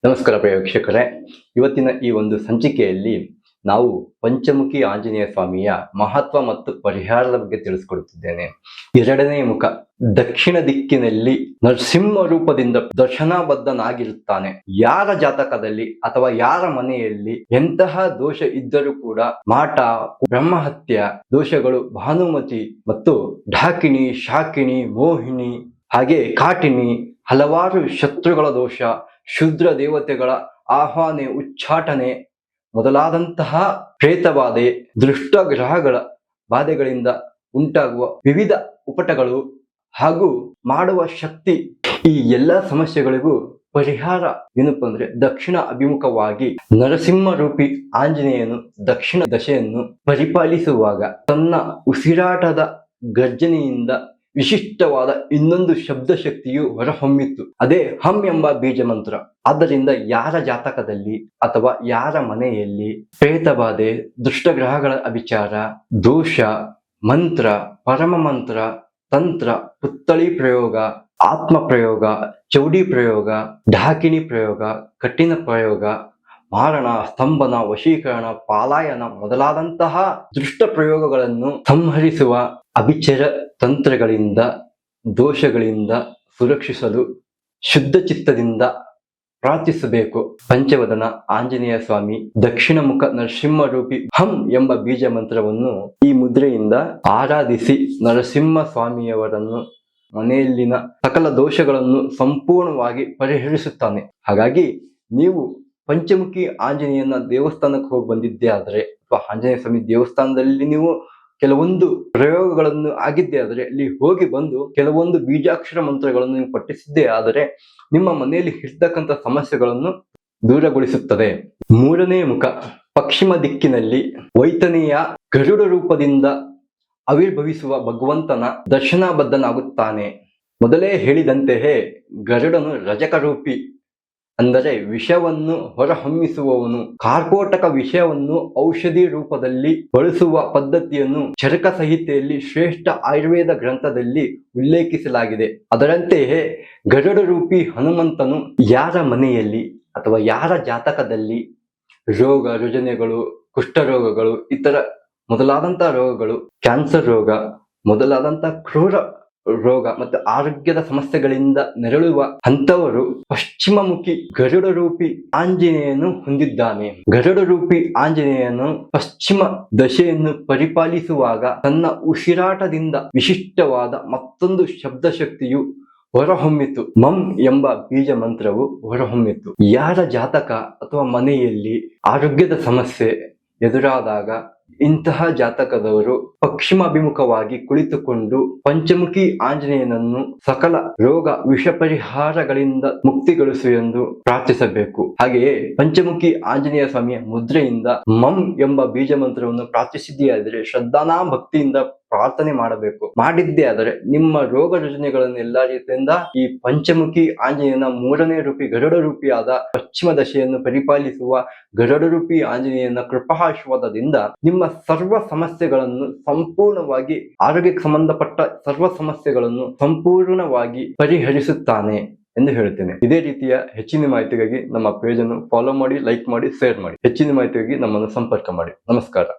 ನಮಸ್ಕಾರ ಪ್ರಿಯ ವೀಕ್ಷಕರೇ. ಇವತ್ತಿನ ಈ ಒಂದು ಸಂಚಿಕೆಯಲ್ಲಿ ನಾವು ಪಂಚಮುಖಿ ಆಂಜನೇಯ ಸ್ವಾಮಿಯ ಮಹತ್ವ ಮತ್ತು ಪರಿಹಾರದ ಬಗ್ಗೆ ತಿಳಿಸ್ಕೊಡುತ್ತಿದ್ದೇನೆ. ಎರಡನೇ ಮುಖ ದಕ್ಷಿಣ ದಿಕ್ಕಿನಲ್ಲಿ ನರಸಿಂಹ ರೂಪದಿಂದ ದರ್ಶನಬದ್ಧನಾಗಿರುತ್ತಾನೆ. ಯಾರ ಜಾತಕದಲ್ಲಿ ಅಥವಾ ಯಾರ ಮನೆಯಲ್ಲಿ ಎಂತಹ ದೋಷ ಇದ್ದರೂ ಕೂಡ ಮಾಟ, ಬ್ರಹ್ಮಹತ್ಯ ದೋಷಗಳು, ಭಾನುಮತಿ ಮತ್ತು ಢಾಕಿಣಿ, ಶಾಕಿಣಿ, ಮೋಹಿನಿ ಹಾಗೆ ಕಾಟಿನಿ, ಹಲವಾರು ಶತ್ರುಗಳ ದೋಷ, ಶುದ್ರ ದೇವತೆಗಳ ಆಹ್ವಾನೆ, ಉಚ್ಚಾಟನೆ ಮೊದಲಾದಂತಹ ಪ್ರೇತಬಾಧೆ, ದುಷ್ಟ ಗ್ರಹಗಳ ಬಾಧೆಗಳಿಂದ ಉಂಟಾಗುವ ವಿವಿಧ ಉಪಟಗಳು ಹಾಗೂ ಮಾಡುವ ಶಕ್ತಿ, ಈ ಎಲ್ಲ ಸಮಸ್ಯೆಗಳಿಗೂ ಪರಿಹಾರ ಏನಪ್ಪ ಅಂದ್ರೆ ದಕ್ಷಿಣ ಅಭಿಮುಖವಾಗಿ ನರಸಿಂಹ ರೂಪಿ ಆಂಜನೇಯನು ದಕ್ಷಿಣ ದಶೆಯನ್ನು ಪರಿಪಾಲಿಸುವಾಗ ತನ್ನ ಉಸಿರಾಟದ ಗರ್ಜನೆಯಿಂದ ವಿಶಿಷ್ಟವಾದ ಇನ್ನೊಂದು ಶಬ್ದ ಶಕ್ತಿಯು ಹೊರಹೊಮ್ಮಿತ್ತು. ಅದೇ ಹಂ ಎಂಬ ಬೀಜ ಮಂತ್ರ. ಆದ್ದರಿಂದ ಯಾರ ಜಾತಕದಲ್ಲಿ ಅಥವಾ ಯಾರ ಮನೆಯಲ್ಲಿ ಪ್ರೇತಬಾಧೆ, ದುಷ್ಟಗ್ರಹಗಳ ಅಭಿಚಾರ, ದೋಷ, ಮಂತ್ರ, ಪರಮ ಮಂತ್ರ, ತಂತ್ರ, ಪುತ್ತಳಿ ಪ್ರಯೋಗ, ಆತ್ಮ ಪ್ರಯೋಗ, ಚೌಡಿ ಪ್ರಯೋಗ, ಢಾಕಿಣಿ ಪ್ರಯೋಗ, ಕಠಿಣ ಪ್ರಯೋಗ, ಮಾರಣ, ಸ್ತಂಭನ, ವಶೀಕರಣ, ಪಾಲಾಯನ ಮೊದಲಾದಂತಹ ದುಷ್ಟ ಪ್ರಯೋಗಗಳನ್ನು ಸಂಹರಿಸುವ ಅಭಿಚರ ತಂತ್ರಗಳಿಂದ, ದೋಷಗಳಿಂದ ಸುರಕ್ಷಿಸಲು ಶುದ್ಧ ಚಿತ್ತದಿಂದ ಪ್ರಾರ್ಥಿಸಬೇಕು. ಪಂಚವದನ ಆಂಜನೇಯ ಸ್ವಾಮಿ ದಕ್ಷಿಣ ಮುಖ ನರಸಿಂಹ ರೂಪಿ ಹಂ ಎಂಬ ಬೀಜ ಮಂತ್ರವನ್ನು ಈ ಮುದ್ರೆಯಿಂದ ಆರಾಧಿಸಿ ನರಸಿಂಹ ಸ್ವಾಮಿಯವರನ್ನು ಮನೆಯಲ್ಲಿನ ಸಕಲ ದೋಷಗಳನ್ನು ಸಂಪೂರ್ಣವಾಗಿ ಪರಿಹರಿಸುತ್ತಾನೆ. ಹಾಗಾಗಿ ನೀವು ಪಂಚಮುಖಿ ಆಂಜನೇಯನ ದೇವಸ್ಥಾನಕ್ಕೆ ಹೋಗಿ ಬಂದಿದ್ದೇ ಆದರೆ ಅಥವಾ ಆಂಜನೇಯ ಸ್ವಾಮಿ ದೇವಸ್ಥಾನದಲ್ಲಿ ನೀವು ಕೆಲವೊಂದು ಪ್ರಯೋಗಗಳನ್ನು ಆಗಿದ್ದೇ ಆದರೆ ಅಲ್ಲಿ ಹೋಗಿ ಬಂದು ಕೆಲವೊಂದು ಬೀಜಾಕ್ಷರ ಮಂತ್ರಗಳನ್ನು ನೀವು ಪಠಿಸಿದ್ದೇ ಆದರೆ ನಿಮ್ಮ ಮನೆಯಲ್ಲಿ ಇರ್ತಕ್ಕಂಥ ಸಮಸ್ಯೆಗಳನ್ನು ದೂರಗೊಳಿಸುತ್ತದೆ. ಮೂರನೇ ಮುಖ ಪಶ್ಚಿಮ ದಿಕ್ಕಿನಲ್ಲಿ ವೈತನೆಯ ಗರುಡ ರೂಪದಿಂದ ಆವಿರ್ಭವಿಸುವ ಭಗವಂತನ ದರ್ಶನಬದ್ಧನಾಗುತ್ತಾನೆ. ಮೊದಲೇ ಹೇಳಿದಂತೆಯೇ ಗರುಡನು ರಜಕ ರೂಪಿ, ಅಂದರೆ ವಿಷವನ್ನು ಹೊರಹೊಮ್ಮಿಸುವವನು. ಕಾರ್ಕೋಟಕ ವಿಷವನ್ನು ಔಷಧಿ ರೂಪದಲ್ಲಿ ಬಳಸುವ ಪದ್ಧತಿಯನ್ನು ಚರಕ ಸಂಹಿತೆಯಲ್ಲಿ ಶ್ರೇಷ್ಠ ಆಯುರ್ವೇದ ಗ್ರಂಥದಲ್ಲಿ ಉಲ್ಲೇಖಿಸಲಾಗಿದೆ. ಅದರಂತೆಯೇ ಗರುಡ ರೂಪಿ ಹನುಮಂತನು ಯಾರ ಮನೆಯಲ್ಲಿ ಅಥವಾ ಯಾರ ಜಾತಕದಲ್ಲಿ ರೋಗ ರುಜಿನಗಳು, ಕುಷ್ಠರೋಗಗಳು, ಇತರ ಮೊದಲಾದಂತಹ ರೋಗಗಳು, ಕ್ಯಾನ್ಸರ್ ರೋಗ ಮೊದಲಾದಂತಹ ಕ್ರೂರ ರೋಗ ಮತ್ತು ಆರೋಗ್ಯದ ಸಮಸ್ಯೆಗಳಿಂದ ನೆರಳುವ ಅಂತವರು ಪಶ್ಚಿಮಮುಖಿ ಗರುಡ ರೂಪಿ ಆಂಜನೇಯನು ಹೊಂದಿದ್ದಾನೆ. ಗರುಡ ರೂಪಿ ಆಂಜನೇಯನು ಪಶ್ಚಿಮ ದಶೆಯನ್ನು ಪರಿಪಾಲಿಸುವಾಗ ತನ್ನ ಉಸಿರಾಟದಿಂದ ವಿಶಿಷ್ಟವಾದ ಮತ್ತೊಂದು ಶಬ್ದ ಶಕ್ತಿಯು ಹೊರಹೊಮ್ಮಿತು. ಮಂ ಎಂಬ ಬೀಜ ಮಂತ್ರವು ಹೊರಹೊಮ್ಮಿತು. ಯಾರ ಜಾತಕ ಅಥವಾ ಮನೆಯಲ್ಲಿ ಆರೋಗ್ಯದ ಸಮಸ್ಯೆ ಎದುರಾದಾಗ ಇಂತಹ ಜಾತಕದವರು ಪಶ್ಚಿಮಾಭಿಮುಖವಾಗಿ ಕುಳಿತುಕೊಂಡು ಪಂಚಮುಖಿ ಆಂಜನೇಯನನ್ನು ಸಕಲ ರೋಗ ವಿಷ ಪರಿಹಾರಗಳಿಂದ ಮುಕ್ತಿಗೊಳಿಸು ಎಂದು ಪ್ರಾರ್ಥಿಸಬೇಕು. ಹಾಗೆಯೇ ಪಂಚಮುಖಿ ಆಂಜನೇಯ ಸ್ವಾಮಿಯ ಮುದ್ರೆಯಿಂದ ಮಂ ಎಂಬ ಬೀಜ ಮಂತ್ರವನ್ನು ಪ್ರಾರ್ಥಿಸಿದೆಯಾದರೆ ಶ್ರದ್ಧಾನಾ ಭಕ್ತಿಯಿಂದ ಪ್ರಾರ್ಥನೆ ಮಾಡಬೇಕು. ಮಾಡಿದ್ದೇ ಆದರೆ ನಿಮ್ಮ ರೋಗ ರುಜಿನಗಳನ್ನೆಲ್ಲ ರೀತಿಯಿಂದ ಈ ಪಂಚಮುಖಿ ಆಂಜನೇಯನ ಮೂರನೇ ರೂಪಿ ಗರುಡ ರೂಪಿಯಾದ ಪಶ್ಚಿಮ ದಶೆಯನ್ನು ಪರಿಪಾಲಿಸುವ ಗರುಡ ರೂಪಿ ಆಂಜನೇಯನ ಕೃಪಾಶೀರ್ವಾದದಿಂದ ನಿಮ್ಮ ಸರ್ವ ಸಮಸ್ಯೆಗಳನ್ನು ಸಂಪೂರ್ಣವಾಗಿ, ಆರೋಗ್ಯಕ್ಕೆ ಸಂಬಂಧಪಟ್ಟ ಸರ್ವ ಸಮಸ್ಯೆಗಳನ್ನು ಸಂಪೂರ್ಣವಾಗಿ ಪರಿಹರಿಸುತ್ತಾನೆ ಎಂದು ಹೇಳುತ್ತೇನೆ. ಇದೇ ರೀತಿಯ ಹೆಚ್ಚಿನ ಮಾಹಿತಿಗಾಗಿ ನಮ್ಮ ಪೇಜ್ ಅನ್ನು ಫಾಲೋ ಮಾಡಿ, ಲೈಕ್ ಮಾಡಿ, ಶೇರ್ ಮಾಡಿ. ಹೆಚ್ಚಿನ ಮಾಹಿತಿಗಾಗಿ ನಮ್ಮನ್ನು ಸಂಪರ್ಕ ಮಾಡಿ. ನಮಸ್ಕಾರ.